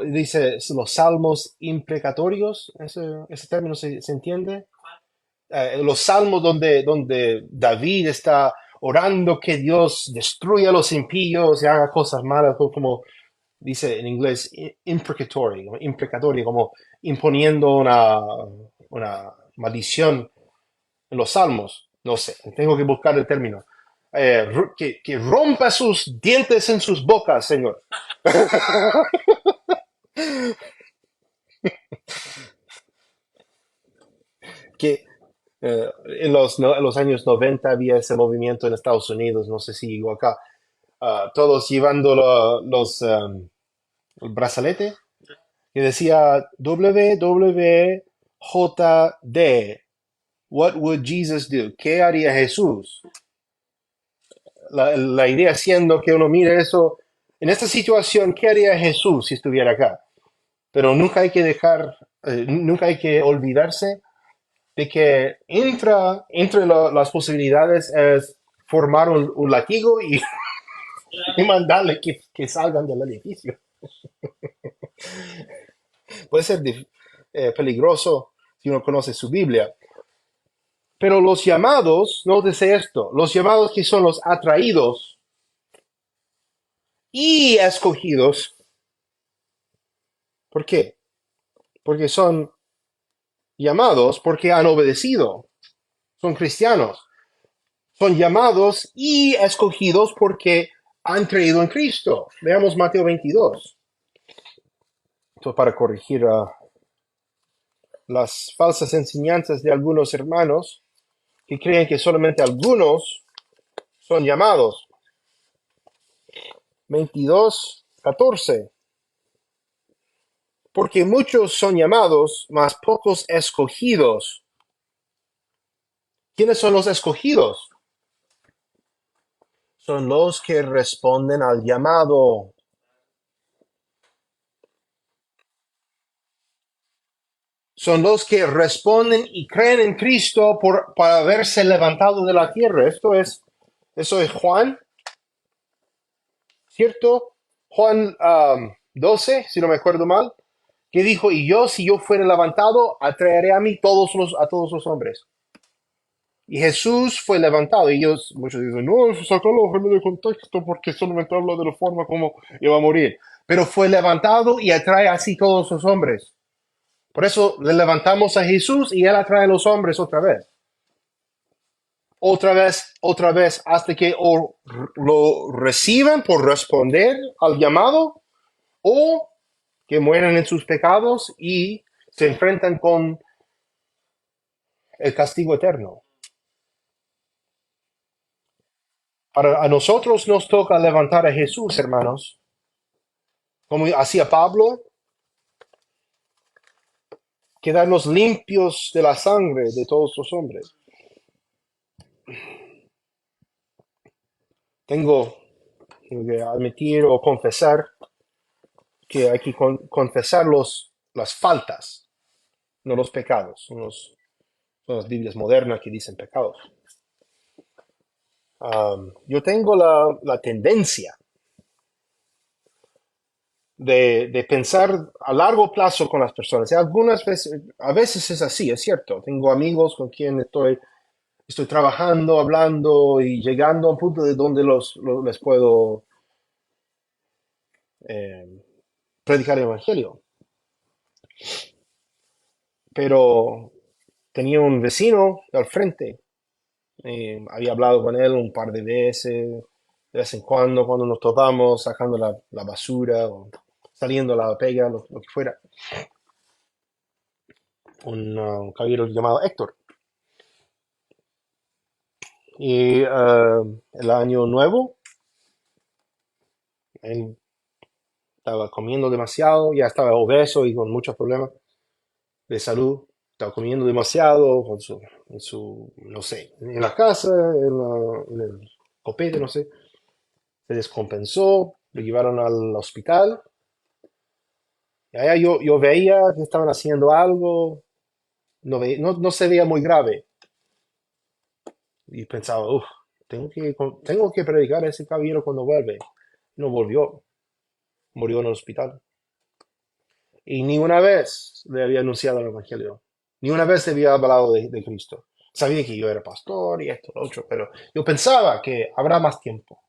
dice, los salmos imprecatorios, ese término se entiende. Los salmos donde David está orando que Dios destruya a los impíos y haga cosas malas, como dice en inglés imprecatorio, como imponiendo una maldición en los salmos. No sé, tengo que buscar el término. Que rompa sus dientes en sus bocas, Señor. Que en los años 90 había ese movimiento en Estados Unidos, no sé si llegó acá, todos llevando el brazalete que decía WWJD, What would Jesus do? ¿Qué haría Jesús? La idea siendo que uno mire eso, en esta situación, ¿qué haría Jesús si estuviera acá? Pero nunca hay que nunca hay que olvidarse de que entre las posibilidades es formar un latigo y mandarle que salgan del edificio. Puede ser peligroso si uno conoce su Biblia. Pero los llamados, nótese esto, los llamados que son los atraídos y escogidos, ¿por qué? Porque son llamados porque han obedecido, son cristianos. Son llamados y escogidos porque han creído en Cristo. Veamos Mateo 22. Esto para corregir las falsas enseñanzas de algunos hermanos que creen que solamente algunos son llamados. 22:14. Porque muchos son llamados, mas pocos escogidos. ¿Quiénes son los escogidos? Son los que responden al llamado. Son los que responden y creen en Cristo por haberse levantado de la tierra. Eso es Juan, ¿cierto? Juan 12, si no me acuerdo mal, que dijo, y yo, si yo fuera levantado, atraeré a mí a todos los hombres. Y Jesús fue levantado, y muchos dicen, no, sacalo de contexto porque solamente habla de la forma como iba a morir. Pero fue levantado y atrae así todos los hombres. Por eso le levantamos a Jesús y Él atrae a los hombres otra vez. Otra vez, hasta que o lo reciban por responder al llamado o que mueran en sus pecados y se enfrentan con el castigo eterno. A nosotros nos toca levantar a Jesús, hermanos, como hacía Pablo, quedarnos limpios de la sangre de todos los hombres. Tengo que admitir o confesar que hay que confesar las faltas, no los pecados. son las Biblias modernas que dicen pecados. Yo tengo la tendencia de pensar a largo plazo con las personas. Y algunas veces, a veces es así, es cierto. Tengo amigos con quienes estoy trabajando, hablando y llegando a un punto de donde les puedo eh, predicar el Evangelio. Pero tenía un vecino al frente. Había hablado con él un par de veces, de vez en cuando nos topamos, sacando la basura o saliendo a la pega, lo que fuera. Un caballero llamado Héctor. Y el año nuevo, él estaba comiendo demasiado, ya estaba obeso y con muchos problemas de salud. Estaba comiendo demasiado no sé, en la casa, en el copete, no sé. Se descompensó, lo llevaron al hospital. Y allá yo veía que estaban haciendo algo, no se veía muy grave. Y pensaba, uff, tengo que predicar a ese caballero cuando vuelve. No volvió, murió en el hospital. Y ni una vez le había anunciado el Evangelio. Ni una vez le había hablado de Cristo. Sabía que yo era pastor y esto, lo otro, pero yo pensaba que habrá más tiempo.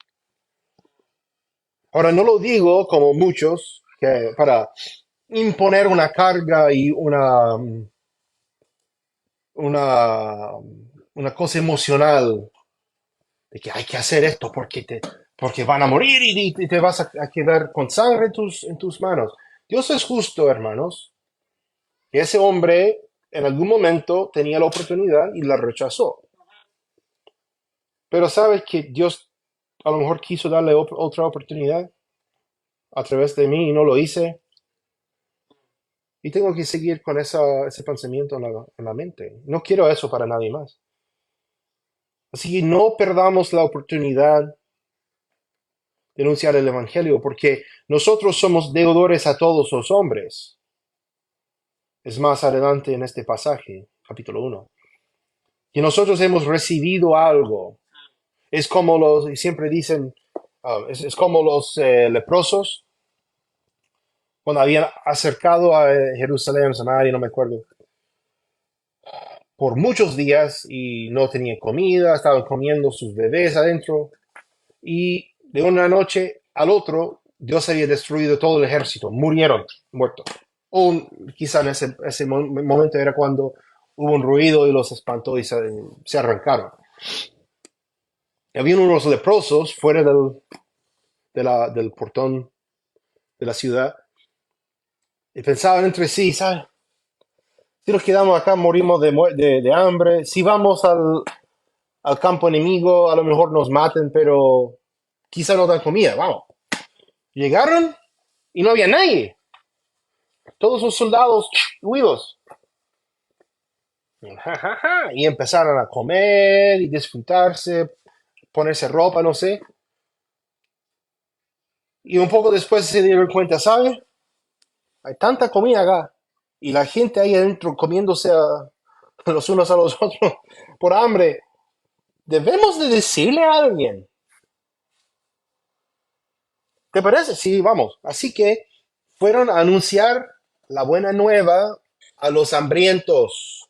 Ahora, no lo digo como muchos, que para imponer una carga y una, una cosa emocional de que hay que hacer esto porque van a morir y te vas a quedar con sangre en tus manos. Dios es justo, hermanos. Que ese hombre en algún momento tenía la oportunidad y la rechazó. Pero sabes que Dios a lo mejor quiso darle otra oportunidad a través de mí y no lo hice. Y tengo que seguir con ese pensamiento en la mente. No quiero eso para nadie más. Así que no perdamos la oportunidad de anunciar el Evangelio, porque nosotros somos deudores a todos los hombres. Es más adelante en este pasaje, capítulo 1. Que nosotros hemos recibido algo. Es como siempre dicen, es como los leprosos, cuando habían acercado a Jerusalén, Samaria, no me acuerdo, por muchos días y no tenían comida, estaban comiendo sus bebés adentro, y de una noche al otro, Dios había destruido todo el ejército, murieron, muertos. O quizá en ese momento era cuando hubo un ruido y los espantó y se arrancaron. Había unos leprosos fuera del portón de la ciudad y pensaban entre sí, ¿sabes? Si nos quedamos acá morimos de hambre, si vamos al campo enemigo a lo mejor nos maten, pero quizá nos dan comida, vamos. Llegaron y no había nadie. Todos los soldados huidos. Y empezaron a comer y disfrutarse, ponerse ropa, no sé. Y un poco después se dieron cuenta, ¿sabe? Hay tanta comida acá. Y la gente ahí adentro comiéndose los unos a los otros por hambre. Debemos de decirle a alguien. ¿Te parece? Sí, vamos. Así que fueron a anunciar la buena nueva a los hambrientos.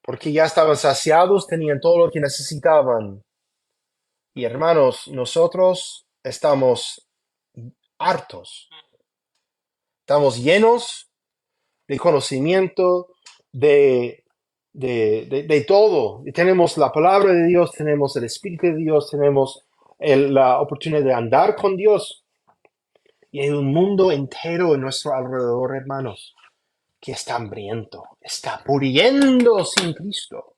Porque ya estaban saciados, tenían todo lo que necesitaban. Y hermanos, nosotros estamos hartos. Estamos llenos de conocimiento, de todo. Y tenemos la palabra de Dios, tenemos el Espíritu de Dios, tenemos la oportunidad de andar con Dios. Y hay un mundo entero en nuestro alrededor, hermanos, que está hambriento, está muriendo sin Cristo.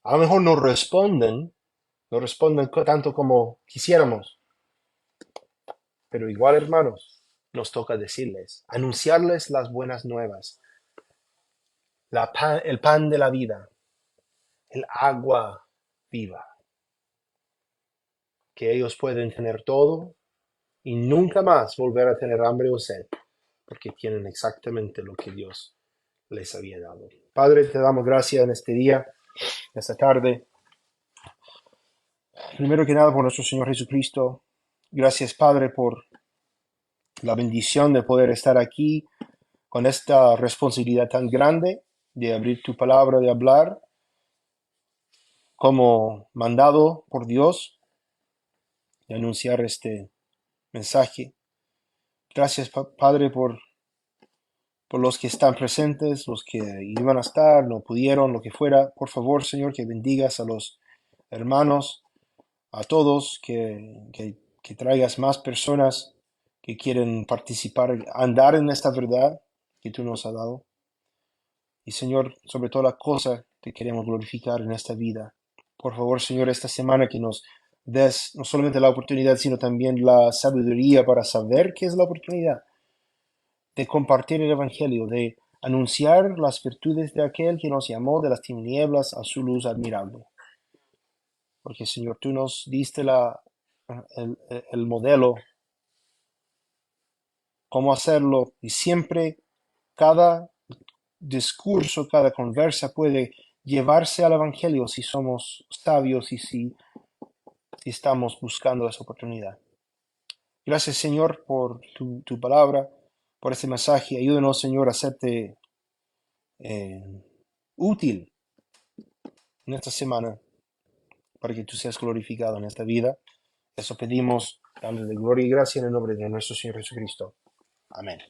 A lo mejor no responden tanto como quisiéramos. Pero igual, hermanos, nos toca decirles, anunciarles las buenas nuevas, el pan de la vida, el agua viva, que ellos pueden tener todo y nunca más volver a tener hambre o sed, porque tienen exactamente lo que Dios les había dado. Padre, te damos gracias en este día, esta tarde. Primero que nada por nuestro Señor Jesucristo. Gracias, Padre, por la bendición de poder estar aquí con esta responsabilidad tan grande de abrir tu palabra, de hablar como mandado por Dios, de anunciar este mensaje. Gracias, Padre, por los que están presentes, los que iban a estar, no pudieron, lo que fuera. Por favor, Señor, que bendigas a los hermanos, a todos, que traigas más personas que quieren participar, andar en esta verdad que tú nos has dado. Y Señor, sobre toda la cosa te queremos glorificar en esta vida. Por favor, Señor, esta semana que nos des no solamente la oportunidad, sino también la sabiduría para saber qué es la oportunidad de compartir el Evangelio, de anunciar las virtudes de aquel que nos llamó de las tinieblas a su luz admirable. Porque, Señor, tú nos diste el modelo, cómo hacerlo, y siempre cada discurso, cada conversa puede llevarse al Evangelio si somos sabios y si estamos buscando esa oportunidad. Gracias, Señor, por tu palabra, por este mensaje. Ayúdanos, Señor, a hacerte útil en esta semana para que tú seas glorificado en esta vida. Eso pedimos, dándole gloria y gracia en el nombre de nuestro Señor Jesucristo. Amén.